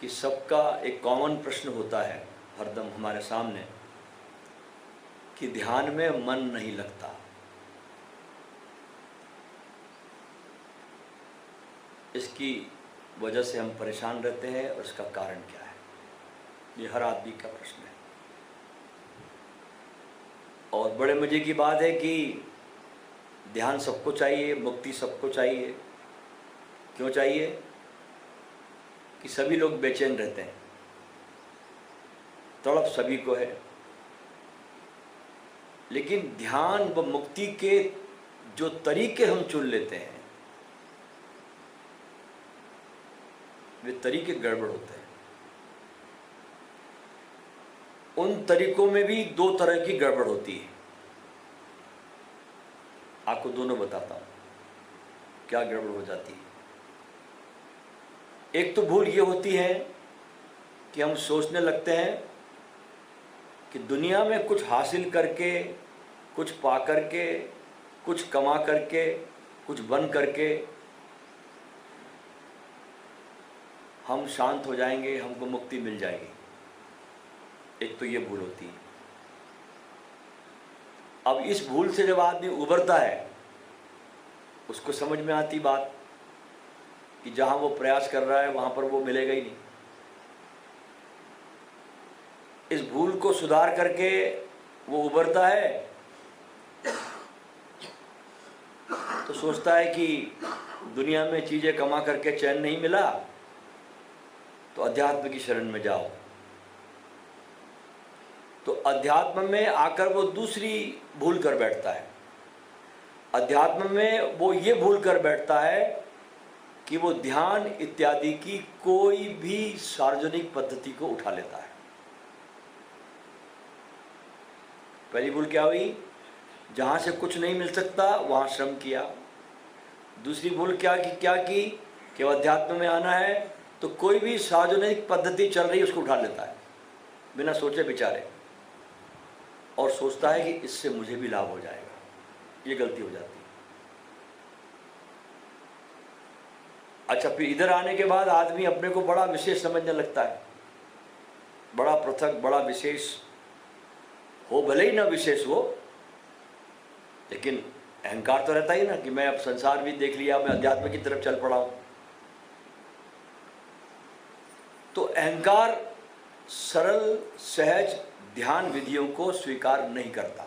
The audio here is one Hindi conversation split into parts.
कि सबका एक कॉमन प्रश्न होता है हरदम हमारे सामने कि ध्यान में मन नहीं लगता। इसकी वजह से हम परेशान रहते हैं और इसका कारण क्या है, ये हर आदमी का प्रश्न है। और बड़े मज़े की बात है कि ध्यान सबको चाहिए, मुक्ति सबको चाहिए। क्यों चाहिए? कि सभी लोग बेचैन रहते हैं, तड़प सभी को है, लेकिन ध्यान व मुक्ति के जो तरीके हम चुन लेते हैं वे तरीके गड़बड़ होते हैं। उन तरीकों में भी दो तरह की गड़बड़ होती है। आपको दोनों बताता हूं क्या गड़बड़ हो जाती है। एक तो भूल ये होती है कि हम सोचने लगते हैं कि दुनिया में कुछ हासिल करके, कुछ पा करके, कुछ कमा करके, कुछ बन करके हम शांत हो जाएंगे, हमको मुक्ति मिल जाएगी। एक तो ये भूल होती है। अब इस भूल से जब आदमी उबरता है, उसको समझ में आती बात कि जहां वो प्रयास कर रहा है वहां पर वो मिलेगा ही नहीं। इस भूल को सुधार करके वो उबरता है तो सोचता है कि दुनिया में चीजें कमा करके चैन नहीं मिला तो अध्यात्म की शरण में जाओ। तो अध्यात्म में आकर वो दूसरी भूल कर बैठता है। अध्यात्म में वो ये भूल कर बैठता है कि वो ध्यान इत्यादि की कोई भी सार्वजनिक पद्धति को उठा लेता है। पहली भूल क्या हुई? जहां से कुछ नहीं मिल सकता वहां श्रम किया। दूसरी भूल क्या की कि अध्यात्म में आना है तो कोई भी सार्वजनिक पद्धति चल रही है उसको उठा लेता है बिना सोचे विचारे, और सोचता है कि इससे मुझे भी लाभ हो जाएगा। ये गलती हो जाती है। अच्छा, फिर इधर आने के बाद आदमी अपने को बड़ा विशेष समझने लगता है, बड़ा पृथक, बड़ा विशेष हो, भले ही ना विशेष हो, लेकिन अहंकार तो रहता ही ना कि मैं अब संसार भी देख लिया, मैं अध्यात्म की तरफ चल पड़ा हूं। तो अहंकार सरल सहज ध्यान विधियों को स्वीकार नहीं करता,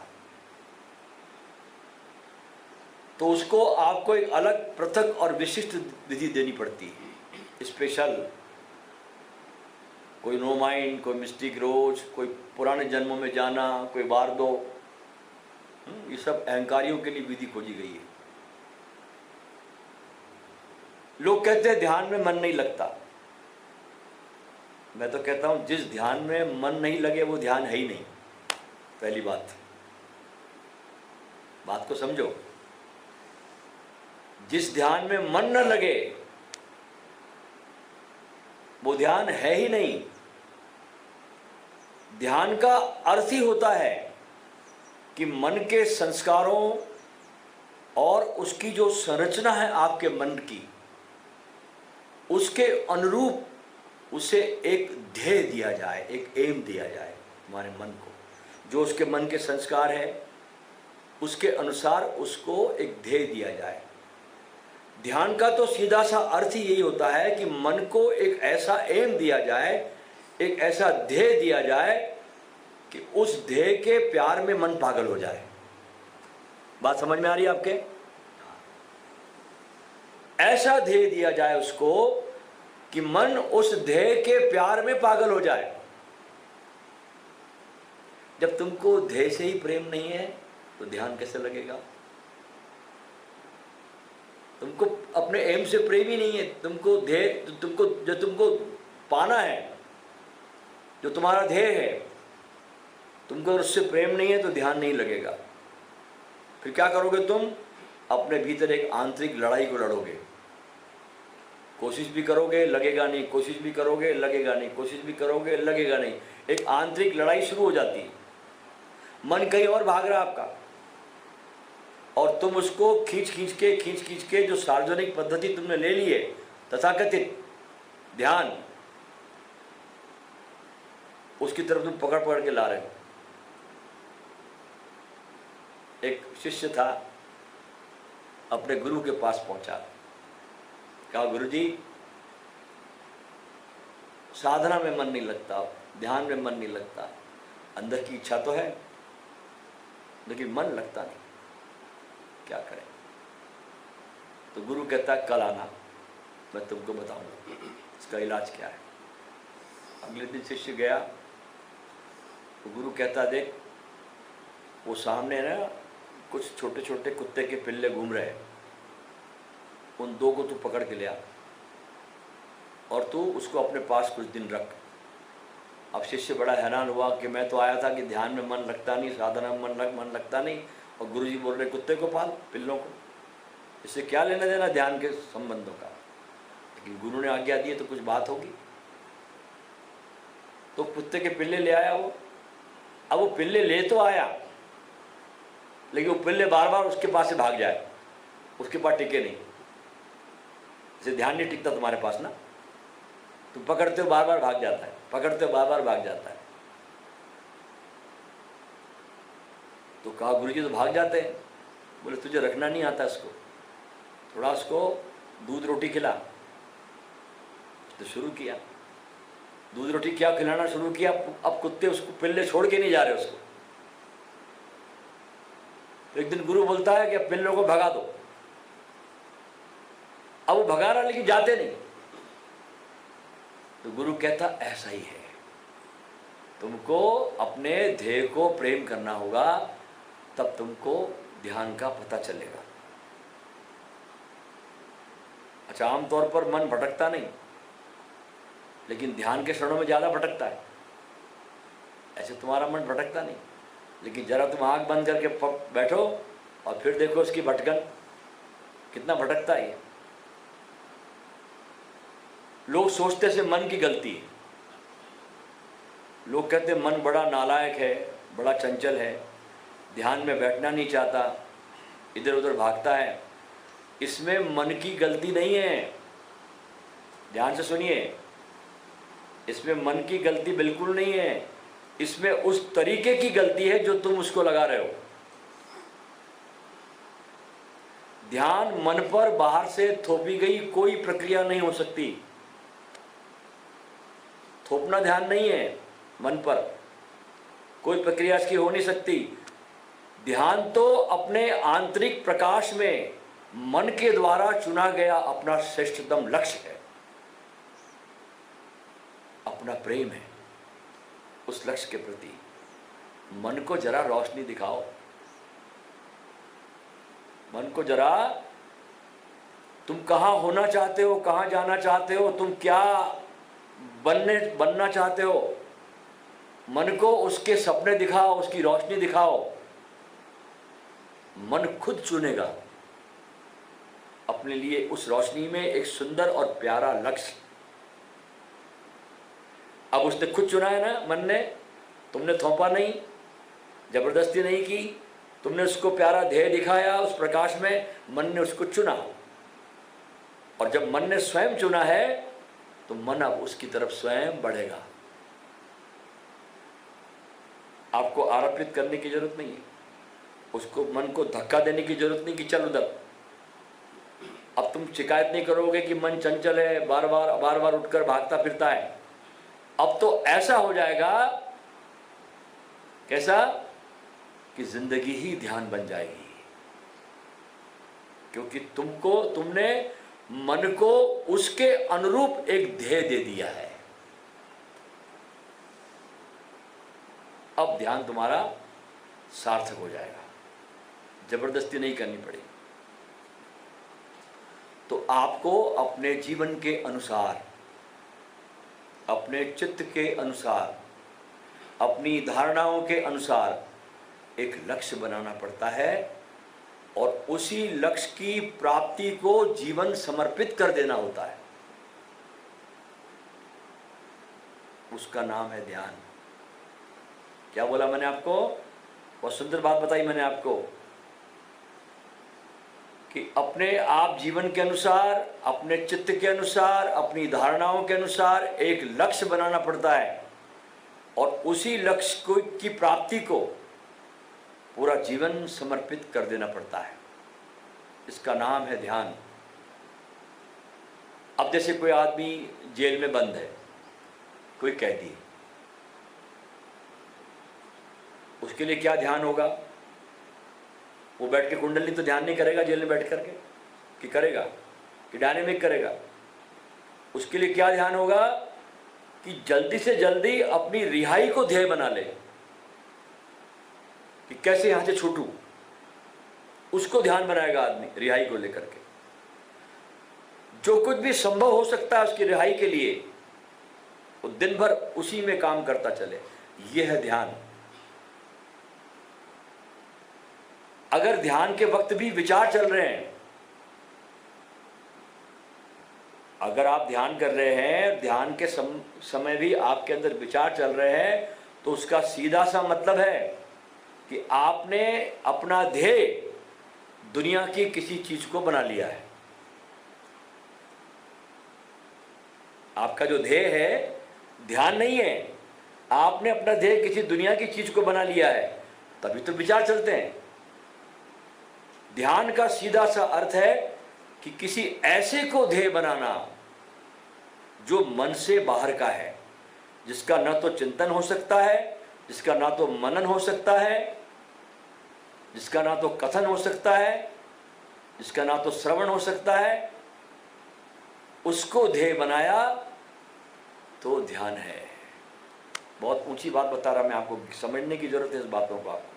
तो उसको आपको एक अलग पृथक और विशिष्ट विधि देनी पड़ती है, स्पेशल। कोई नो माइंड, कोई मिस्टिक रोज, कोई पुराने जन्मों में जाना, कोई बार दो, ये सब अहंकारियों के लिए विधि खोजी गई है। लोग कहते हैं ध्यान में मन नहीं लगता। मैं तो कहता हूं जिस ध्यान में मन नहीं लगे वो ध्यान है ही नहीं। पहली बात को समझो। जिस ध्यान में मन न लगे वो ध्यान है ही नहीं। ध्यान का अर्थ ही होता है कि मन के संस्कारों और उसकी जो संरचना है आपके मन की, उसके अनुरूप उसे एक ध्येय दिया जाए, एक एम दिया जाए हमारे मन को। जो उसके मन के संस्कार है उसके अनुसार उसको एक ध्येय दिया जाए। ध्यान का तो सीधा सा अर्थ ही यही होता है कि मन को एक ऐसा एम दिया जाए, एक ऐसा ध्येय दिया जाए कि उस ध्येय के प्यार में मन पागल हो जाए। बात समझ में आ रही है आपके? ऐसा ध्येय दिया जाए उसको कि मन उस ध्येय के प्यार में पागल हो जाए। जब तुमको ध्येय से ही प्रेम नहीं है तो ध्यान कैसे लगेगा? तुमको अपने एम से प्रेम ही नहीं है, तुमको ध्येय, जो तुमको पाना है, जो तुम्हारा ध्येय है, तुमको उससे प्रेम नहीं है तो ध्यान नहीं लगेगा। फिर क्या करोगे तुम? अपने भीतर एक आंतरिक लड़ाई को लड़ोगे। कोशिश भी करोगे लगेगा नहीं, कोशिश भी करोगे लगेगा नहीं, कोशिश भी करोगे लगेगा नहीं। एक आंतरिक लड़ाई शुरू हो जाती है। मन कहीं और भाग रहा है आपका, और तुम उसको खींच खींच के जो सार्वजनिक पद्धति तुमने ले ली है, तथाकथित ध्यान, उसकी तरफ तुम पकड़ पकड़ के ला रहे हो। एक शिष्य था, अपने गुरु के पास पहुंचा, कहा गुरु जी साधना में मन नहीं लगता, ध्यान में मन नहीं लगता, अंदर की इच्छा तो है लेकिन मन लगता नहीं, क्या करें? तो गुरु कहता कल आना, मैं तुमको बताऊंगा इसका इलाज क्या है। अगले दिन शिष्य गया, तो गुरु कहता देख वो सामने ना कुछ छोटे छोटे कुत्ते के पिल्ले घूम रहे हैं, उन दो को तू पकड़ के ले आ और तू उसको अपने पास कुछ दिन रख। अब शिष्य बड़ा हैरान हुआ कि मैं तो आया था कि ध्यान में मन लगता नहीं, साधना में मन लगता नहीं, और गुरुजी बोल रहे कुत्ते को पाल, पिल्लों को, इससे क्या लेना देना ध्यान के संबंधों का। लेकिन गुरु ने आज्ञा दी है तो कुछ बात होगी। तो कुत्ते के पिल्ले ले आया वो। अब वो पिल्ले ले तो आया, लेकिन वो पिल्ले बार बार उसके पास से भाग जाए, उसके पास टिके नहीं। जैसे ध्यान नहीं टिकता तुम्हारे पास ना, तुम पकड़ते हो बार बार भाग जाता है, पकड़ते हो बार बार भाग जाता है। तो कहा गुरुजी तो भाग जाते हैं। बोले तुझे रखना नहीं आता इसको, थोड़ा उसको दूध रोटी खिला। तो शुरू किया, दूध रोटी क्या खिलाना शुरू किया। अब कुत्ते उसको पिल्ले छोड़ के नहीं जा रहे उसको। तो एक दिन गुरु बोलता है कि अब पिल्लों को भगा दो। अब वो भगा रहा लेकिन जाते नहीं। तो गुरु कहता ऐसा ही है, तुमको अपने ध्येय को प्रेम करना होगा, तब तुमको ध्यान का पता चलेगा। अच्छा, आमतौर पर मन भटकता नहीं, लेकिन ध्यान के क्षणों में ज़्यादा भटकता है। ऐसे तुम्हारा मन भटकता नहीं, लेकिन जरा तुम आंख बंद करके बैठो और फिर देखो उसकी भटकन कितना भटकता है। लोग सोचते से मन की गलती है। लोग कहते मन बड़ा नालायक है, बड़ा चंचल है, ध्यान में बैठना नहीं चाहता, इधर उधर भागता है। इसमें मन की गलती नहीं है, ध्यान से सुनिए, इसमें मन की गलती बिल्कुल नहीं है। इसमें उस तरीके की गलती है जो तुम उसको लगा रहे हो। ध्यान मन पर बाहर से थोपी गई कोई प्रक्रिया नहीं हो सकती। थोपना ध्यान नहीं है, मन पर कोई प्रक्रिया इसकी हो नहीं सकती। ध्यान तो अपने आंतरिक प्रकाश में मन के द्वारा चुना गया अपना श्रेष्ठतम लक्ष्य है, अपना प्रेम है। उस लक्ष्य के प्रति मन को जरा रोशनी दिखाओ, मन को जरा, तुम कहाँ होना चाहते हो, कहाँ जाना चाहते हो, तुम क्या बनना चाहते हो, मन को उसके सपने दिखाओ, उसकी रोशनी दिखाओ। मन खुद चुनेगा अपने लिए उस रोशनी में एक सुंदर और प्यारा लक्ष्य। अब उसने खुद चुना है ना, मन ने, तुमने थोपा नहीं, जबरदस्ती नहीं की, तुमने उसको प्यारा ध्येय दिखाया उस प्रकाश में, मन ने उसको चुना। और जब मन ने स्वयं चुना है तो मन अब उसकी तरफ स्वयं बढ़ेगा। आपको आरोपित करने की जरूरत नहीं है, उसको मन को धक्का देने की जरूरत नहीं कि चल उधर। अब तुम शिकायत नहीं करोगे कि मन चंचल है, बार बार उठकर भागता फिरता है। अब तो ऐसा हो जाएगा, कैसा कि जिंदगी ही ध्यान बन जाएगी, क्योंकि तुमने मन को उसके अनुरूप एक ध्येय दे दिया है। अब ध्यान तुम्हारा सार्थक हो जाएगा, जबरदस्ती नहीं करनी पड़ेगी। तो आपको अपने जीवन के अनुसार, अपने चित्त के अनुसार, अपनी धारणाओं के अनुसार एक लक्ष्य बनाना पड़ता है और उसी लक्ष्य की प्राप्ति को जीवन समर्पित कर देना होता है। उसका नाम है ध्यान। क्या बोला मैंने आपको? बहुत सुंदर बात बताई मैंने आपको कि अपने आप जीवन के अनुसार, अपने चित्त के अनुसार, अपनी धारणाओं के अनुसार एक लक्ष्य बनाना पड़ता है। और उसी लक्ष्य को की प्राप्ति को पूरा जीवन समर्पित कर देना पड़ता है। इसका नाम है ध्यान। अब जैसे कोई आदमी जेल में बंद है, कोई कैदी है, उसके लिए क्या ध्यान होगा? वो बैठ के कुंडली तो ध्यान नहीं करेगा जेल में बैठ करके, कि करेगा कि डायनेमिक करेगा? उसके लिए क्या ध्यान होगा कि जल्दी से जल्दी अपनी रिहाई को ध्येय बना ले, कि कैसे यहां से छूटूं। उसको ध्यान बनाएगा आदमी रिहाई को लेकर के। जो कुछ भी संभव हो सकता है उसकी रिहाई के लिए, वो दिन भर उसी में काम करता चले। यह है ध्यान। अगर ध्यान के वक्त भी विचार चल रहे हैं, अगर आप ध्यान कर रहे हैं, ध्यान के समय भी आपके अंदर विचार चल रहे हैं, तो उसका सीधा सा मतलब है कि आपने अपना ध्येय दुनिया की किसी चीज को बना लिया है। आपका जो ध्येय है ध्यान नहीं है, आपने अपना ध्येय किसी दुनिया की चीज को बना लिया है, तभी तो विचार चलते हैं। ध्यान का सीधा सा अर्थ है कि किसी ऐसे को ध्येय बनाना जो मन से बाहर का है, जिसका न तो चिंतन हो सकता है, जिसका ना तो मनन हो सकता है, जिसका ना तो कथन हो सकता है, जिसका ना तो श्रवण हो सकता है, उसको ध्येय बनाया तो ध्यान है। बहुत ऊंची बात बता रहा मैं आपको, समझने की जरूरत है इस बातों को आपको।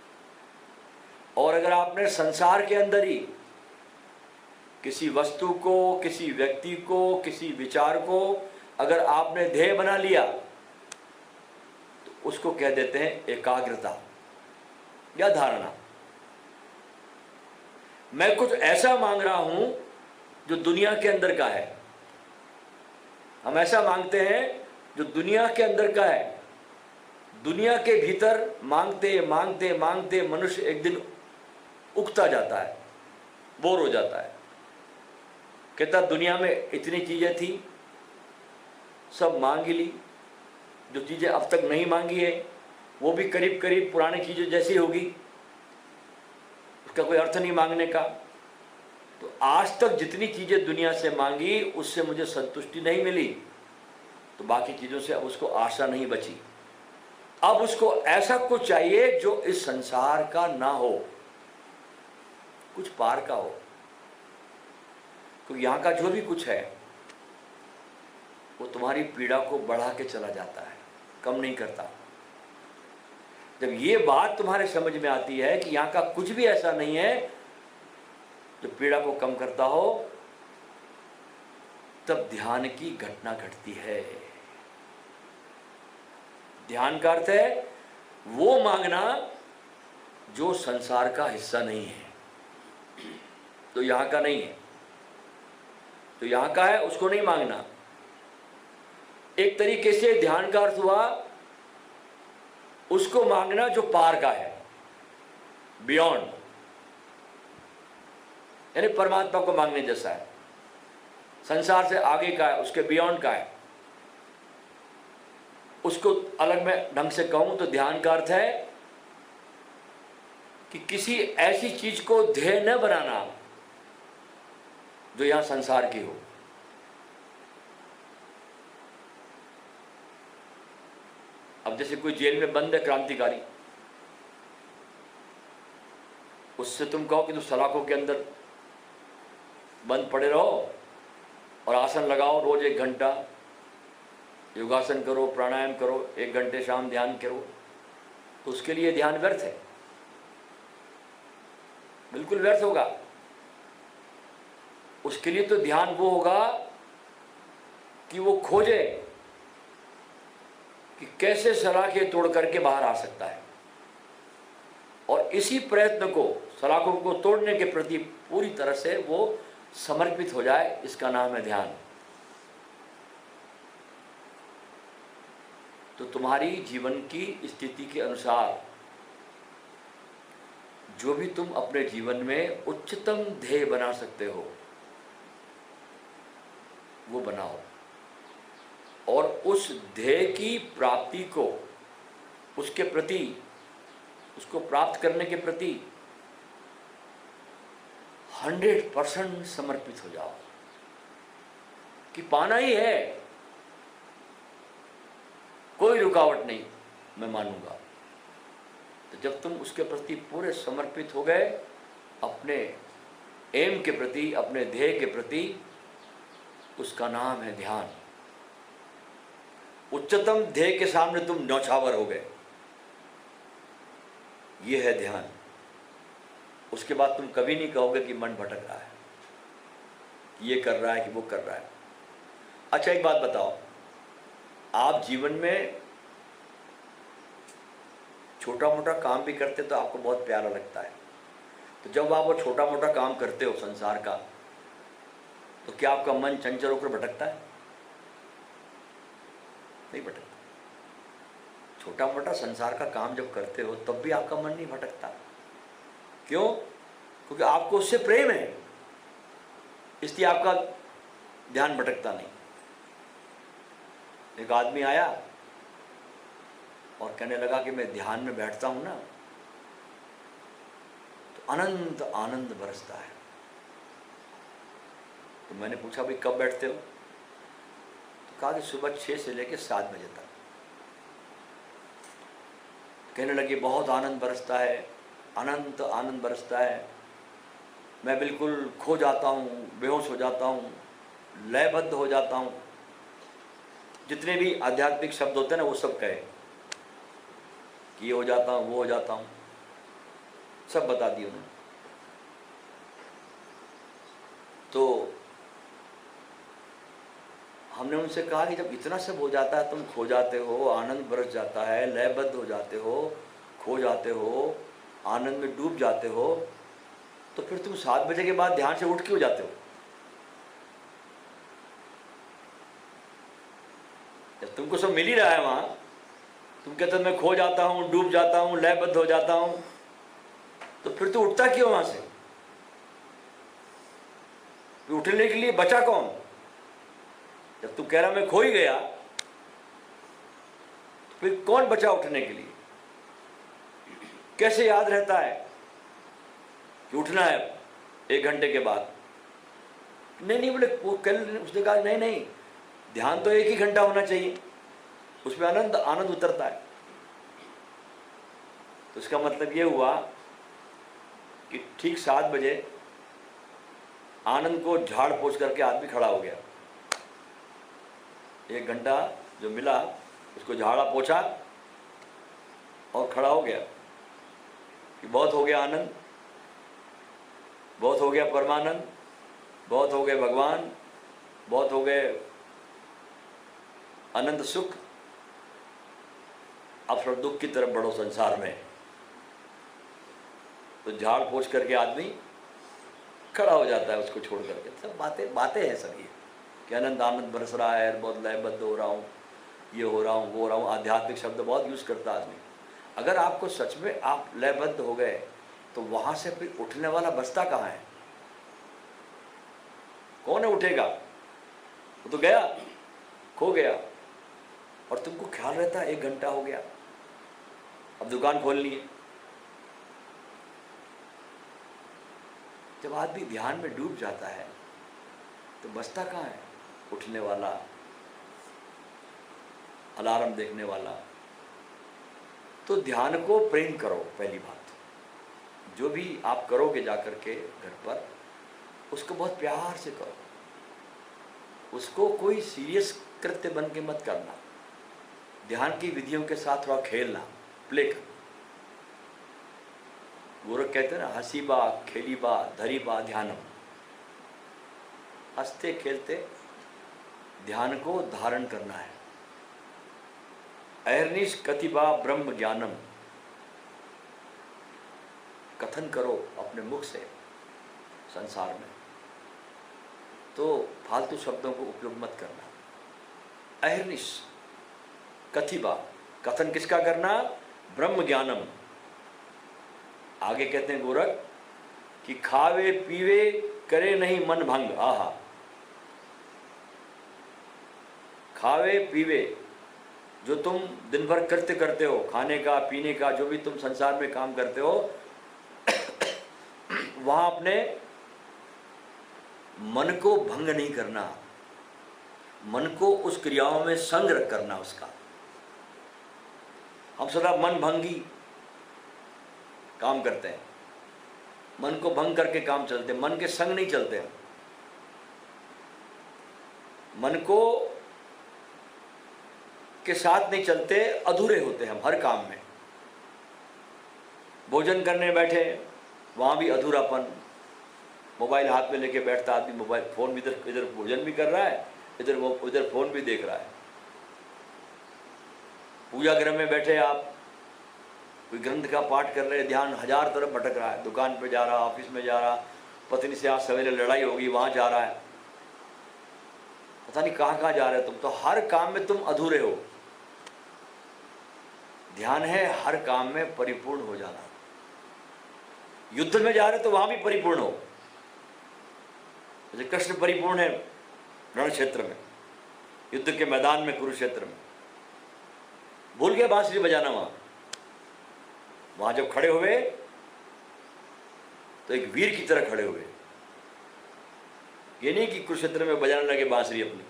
और अगर आपने संसार के अंदर ही किसी वस्तु को, किसी व्यक्ति को, किसी विचार को अगर आपने ध्येय बना लिया, तो उसको कह देते हैं एकाग्रता या धारणा। मैं कुछ ऐसा मांग रहा हूं जो दुनिया के अंदर का है। हम ऐसा मांगते हैं जो दुनिया के अंदर का है। दुनिया के भीतर मांगते मांगते मांगते मनुष्य एक दिन उगता जाता है, बोर हो जाता है। कहता दुनिया में इतनी चीजें थी, सब मांग ली। जो चीजें अब तक नहीं मांगी है वो भी करीब करीब पुरानी चीजें जैसी होगी, उसका कोई अर्थ नहीं मांगने का। तो आज तक जितनी चीजें दुनिया से मांगी उससे मुझे संतुष्टि नहीं मिली, तो बाकी चीजों से अब उसको आशा नहीं बची। अब उसको ऐसा कुछ चाहिए जो इस संसार का ना हो, कुछ पार का हो। तो यहां का जो भी कुछ है वो तुम्हारी पीड़ा को बढ़ा के चला जाता है, कम नहीं करता। जब ये बात तुम्हारे समझ में आती है कि यहां का कुछ भी ऐसा नहीं है जो पीड़ा को कम करता हो, तब ध्यान की घटना घटती है। ध्यान का अर्थ है वो मांगना जो संसार का हिस्सा नहीं है, तो यहां का नहीं है, तो यहां का है उसको नहीं मांगना। एक तरीके से ध्यान का अर्थ हुआ उसको मांगना जो पार का है, बियॉन्ड, यानी परमात्मा को मांगने जैसा है, संसार से आगे का है, उसके बियॉन्ड का है। उसको अलग में ढंग से कहूं तो ध्यान का अर्थ है कि किसी ऐसी चीज को ध्येय न बनाना जो यहां संसार की हो। अब जैसे कोई जेल में बंद है क्रांतिकारी, उससे तुम कहो कि तुम सलाखों के अंदर बंद पड़े रहो और आसन लगाओ, रोज 1 घंटा योगासन करो, प्राणायाम करो, 1 घंटे शाम ध्यान करो, तो उसके लिए ध्यान व्यर्थ है, बिल्कुल व्यर्थ होगा। उसके लिए तो ध्यान वो होगा कि वो खोजे कि कैसे सलाखें तोड़ करके बाहर आ सकता है, और इसी प्रयत्न को, सलाखों को तोड़ने के प्रति पूरी तरह से वो समर्पित हो जाए। इसका नाम है ध्यान। तो तुम्हारी जीवन की स्थिति के अनुसार जो भी तुम अपने जीवन में उच्चतम ध्येय बना सकते हो वो बनाओ, और उस ध्येय की प्राप्ति को उसके प्रति, उसको प्राप्त करने के प्रति 100% समर्पित हो जाओ कि पाना ही है, कोई रुकावट नहीं, मैं मानूंगा। तो जब तुम उसके प्रति पूरे समर्पित हो गए, अपने एम के प्रति, अपने ध्येय के प्रति, उसका नाम है ध्यान। उच्चतम ध्येय के सामने तुम न्यौछावर हो गए, ये है ध्यान। उसके बाद तुम कभी नहीं कहोगे कि मन भटक रहा है, ये कर रहा है कि वो कर रहा है। अच्छा एक बात बताओ, आप जीवन में छोटा मोटा काम भी करते तो आपको बहुत प्यारा लगता है, तो जब आप वो छोटा मोटा काम करते हो संसार का, तो क्या आपका मन चंचल होकर भटकता है? नहीं भटकता। छोटा मोटा संसार का काम जब करते हो तब भी आपका मन नहीं भटकता। क्यों? क्योंकि आपको उससे प्रेम है, इसलिए आपका ध्यान भटकता नहीं। एक आदमी आया और कहने लगा कि मैं ध्यान में बैठता हूं ना तो अनंत आनंद बरसता है। तो मैंने पूछा भाई कब बैठते हो? तो कहा कि सुबह 6 से लेकर 7 बजे तक। कहने लगे बहुत आनंद बरसता है, अनंत आनंद बरसता है, मैं बिल्कुल खो जाता हूँ, बेहोश हो जाता हूँ, लयबद्ध हो जाता हूँ। जितने भी आध्यात्मिक शब्द होते हैं ना वो सब कहे कि ये हो जाता हूँ, वो हो जाता हूँ, सब बता दिए उन्होंने। तो हमने उनसे कहा कि जब इतना सब हो जाता है, तुम खो जाते हो, आनंद बरस जाता है, लयबद्ध हो जाते हो, खो जाते हो, आनंद में डूब जाते हो, तो फिर तुम 7 बजे के बाद ध्यान से उठ क्यों जाते हो? जब तुमको सब मिल ही रहा है वहां, तुम कहते हो मैं खो जाता हूं, डूब जाता हूं, लयबद्ध हो जाता हूं, तो फिर तो उठता क्यों वहां से? उठने के लिए बचा कौन? जब तू कह रहा मैं खो ही गया, तो फिर कौन बचा उठने के लिए? कैसे याद रहता है कि उठना है 1 घंटे के बाद? नहीं बोले, कल उसने कहा नहीं, ध्यान तो 1 ही घंटा होना चाहिए, उसमें आनंद उतरता है। तो इसका मतलब ये हुआ कि ठीक 7 बजे आनंद को झाड़ पोंछ करके आदमी खड़ा हो गया। 1 घंटा जो मिला उसको झाड़ा पोंछा और खड़ा हो गया कि बहुत हो गया आनंद, बहुत हो गया परमानंद, बहुत हो गए भगवान, बहुत हो गए अनंत सुख, अब थोड़ा दुख की तरफ बढ़ो संसार में। तो झाड़ पोंछ करके आदमी खड़ा हो जाता है उसको छोड़ करके। सब बातें हैं सब ये कि अनंत आनंद बरस रहा है, बहुत लयबद्ध हो रहा हूँ, ये हो रहा हूँ, वो हो रहा हूँ। आध्यात्मिक शब्द बहुत यूज़ करता आदमी। अगर आपको सच में आप लयबद्ध हो गए तो वहाँ से फिर उठने वाला बचता कहाँ है? कौन है उठेगा? वो तो गया, खो गया। और तुमको ख्याल रहता है 1 घंटा हो गया, अब दुकान खोलनी है। जब आदमी ध्यान में डूब जाता है तो बचता कहाँ है? उठने वाला, अलार्म देखने वाला। तो ध्यान को प्रेम करो। पहली बात, जो भी आप करोगे जाकर के घर पर, उसको बहुत प्यार से करो। उसको कोई सीरियस कृत्य बन के मत करना। ध्यान की विधियों के साथ थोड़ा खेलना, प्ले करना। गोरख कहते हैं ना, हंसी बा, खेली बा, धरी बा ध्यानम। हंसते खेलते ध्यान को धारण करना है। अहर्निश कतिबा ब्रह्म ज्ञानम, कथन करो अपने मुख से संसार में, तो फालतू शब्दों को उपयोग मत करना। अहर्निश कतिबा, कथन किसका करना? ब्रह्म ज्ञानम। आगे कहते हैं गोरख कि खावे पीवे करे नहीं मन भंग। आहा, खावे पीवे जो तुम दिन भर कृत्य करते हो, खाने का पीने का, जो भी तुम संसार में काम करते हो, वहां अपने मन को भंग नहीं करना, मन को उस क्रियाओं में संग्रह करना उसका। हम सदा मन भंगी काम करते हैं, मन को भंग करके काम चलते हैं, मन के संग नहीं चलते हैं। मन को के साथ नहीं चलते, अधूरे होते हैं हम हर काम में। भोजन करने बैठे, वहां भी अधूरापन, मोबाइल हाथ में लेके बैठता आदमी, मोबाइल फोन भी इधर भोजन भी कर रहा है, इधर फोन भी देख रहा है। पूजा गृह में बैठे आप, कोई ग्रंथ का पाठ कर रहे, ध्यान हजार तरफ भटक रहा है, दुकान पे जा रहा, ऑफिस में जा रहा, पत्नी से आज सवेरे लड़ाई होगी, वहां जा रहा है, पता नहीं कहाँ कहाँ जा रहे हो तुम। तो हर काम में तुम अधूरे हो। ध्यान है हर काम में परिपूर्ण हो जाना। युद्ध में जा रहे तो वहां भी परिपूर्ण हो, जैसे कृष्ण परिपूर्ण है रण क्षेत्र में, युद्ध के मैदान में, कुरुक्षेत्र में। भूल गया बांसुरी बजाना वहां जब खड़े हुए तो एक वीर की तरह खड़े हुए। ये नहीं कि कुरुक्षेत्र में बजाने लगे बांसुरी, अपनी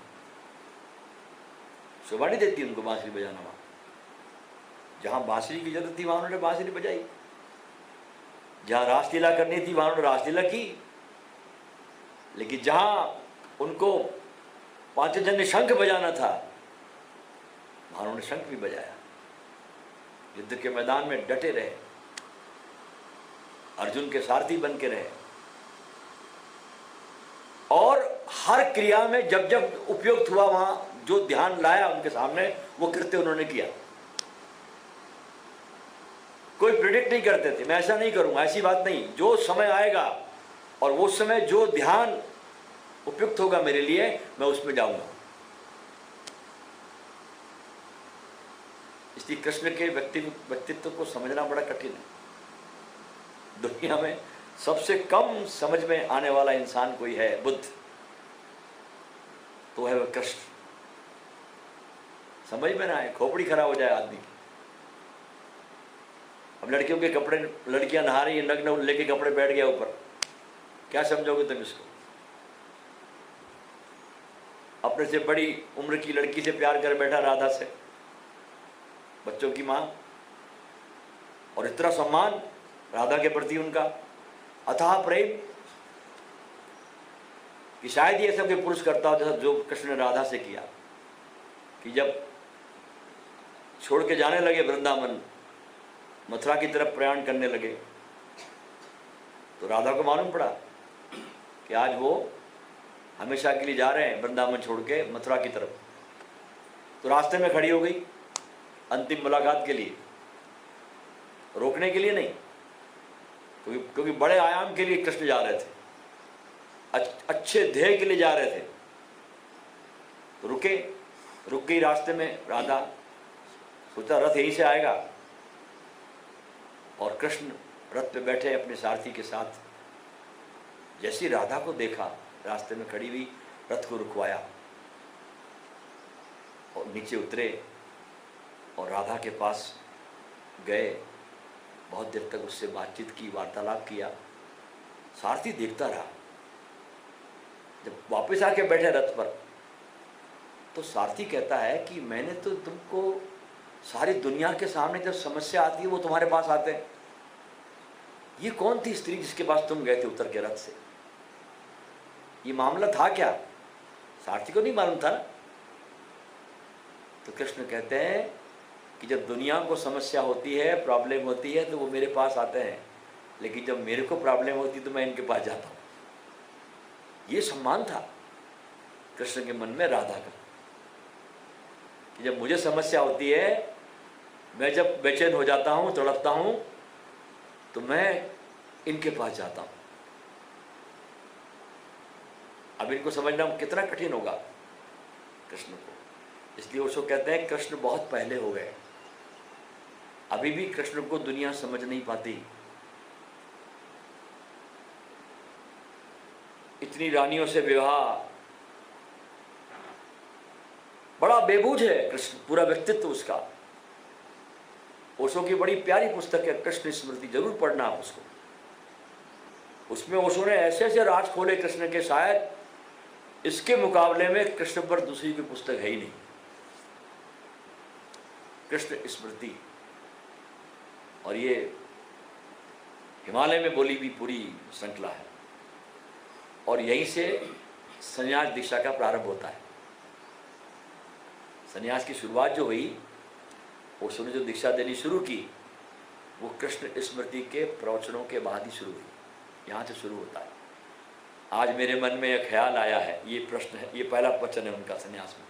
शोभा नहीं देती उनको बांसुरी बजाना। वहां जहां बांसुरी की जरूरत थी वहां उन्होंने बांसुरी बजाई, जहां रासलीला करनी थी वहां उन्होंने रासलीला की। लेकिन जहां उनको पांचजन्य शंख बजाना था वहां उन्होंने शंख भी बजाया। युद्ध के मैदान में डटे रहे, अर्जुन के सारथी बन के रहे, और हर क्रिया में जब जब उपयुक्त हुआ वहां जो ध्यान लाया उनके सामने, वो कृत्य उन्होंने किया। कोई प्रिडिक्ट नहीं करते थे, मैं ऐसा नहीं करूंगा, ऐसी बात नहीं। जो समय आएगा और वो समय जो ध्यान उपयुक्त होगा मेरे लिए, मैं उसमें जाऊंगा। इसलिए कृष्ण के व्यक्तित्व को समझना बड़ा कठिन है। दुनिया में सबसे कम समझ में आने वाला इंसान कोई है, बुद्ध, तो है वह कृष्ण। समझ में ना आए, खोपड़ी खराब हो जाए आदमी की। अब लड़कियों के कपड़े, लड़कियां नहा रही है, नग्न लेके कपड़े बैठ गया ऊपर, क्या समझोगे तुम इसको? अपने से बड़ी उम्र की लड़की से प्यार कर बैठा, राधा से, बच्चों की मां, और इतना सम्मान राधा के प्रति उनका, अथाह प्रेम, कि शायद ये सब पुरुष करता हो जो कृष्ण ने राधा से किया। कि जब छोड़ के जाने लगे वृंदावन, मथुरा की तरफ प्रयाण करने लगे, तो राधा को मालूम पड़ा कि आज वो हमेशा के लिए जा रहे हैं वृंदावन छोड़ के मथुरा की तरफ। तो रास्ते में खड़ी हो गई अंतिम मुलाकात के लिए, रोकने के लिए नहीं, क्योंकि बड़े आयाम के लिए कृष्ण जा रहे थे, अच्छे ध्येय के लिए जा रहे थे। तो रुक गई रास्ते में राधा, सोचा रथ यहीं से आएगा, और कृष्ण रथ पे बैठे अपने सारथी के साथ। जैसी राधा को देखा रास्ते में खड़ी हुई, रथ को रुकवाया और नीचे उतरे और राधा के पास गए। बहुत देर तक उससे बातचीत की, वार्तालाप किया। सारथी देखता रहा। जब वापस आके बैठे रथ पर, तो सारथी कहता है कि मैंने तो तुमको सारी दुनिया के सामने जब समस्या आती है वो तुम्हारे पास आते हैं। ये कौन थी स्त्री जिसके पास तुम गए थे उतर के रथ से? ये मामला था क्या? सारथी को नहीं मालूम था। तो कृष्ण कहते हैं कि जब दुनिया को समस्या होती है, प्रॉब्लम होती है, तो वो मेरे पास आते हैं, लेकिन जब मेरे को प्रॉब्लम होती तो मैं इनके पास जाता हूँ। ये सम्मान था कृष्ण के मन में राधा का, कि जब मुझे समस्या होती है, मैं जब बेचैन हो जाता हूँ, तड़पता हूँ, तो मैं इनके पास जाता हूँ। अब इनको समझना कितना कठिन होगा कृष्ण को। इसलिए उसको कहते हैं कृष्ण बहुत पहले हो गए, अभी भी कृष्ण को दुनिया समझ नहीं पाती। इतनी रानियों से विवाह, बड़ा बेबूझ है कृष्ण, पूरा व्यक्तित्व उसका। ओशो की बड़ी प्यारी पुस्तक है कृष्ण स्मृति, जरूर पढ़ना आप उसको। उसमें ओशो ने ऐसे ऐसे राज खोले कृष्ण के, शायद इसके मुकाबले में कृष्ण पर दूसरी कोई पुस्तक है ही नहीं। कृष्ण स्मृति, और ये हिमालय में बोली भी पूरी श्रृंखला है, और यहीं से संन्यास दीक्षा का प्रारंभ होता है। संन्यास की शुरुआत जो हुई, ओशो ने जो दीक्षा देनी शुरू की, वो कृष्ण स्मृति के प्रवचनों के बाद ही शुरू हुई। यहाँ से शुरू होता है। आज मेरे मन में एक ख्याल आया है, ये प्रश्न है, ये पहला वचन है उनका संन्यास में।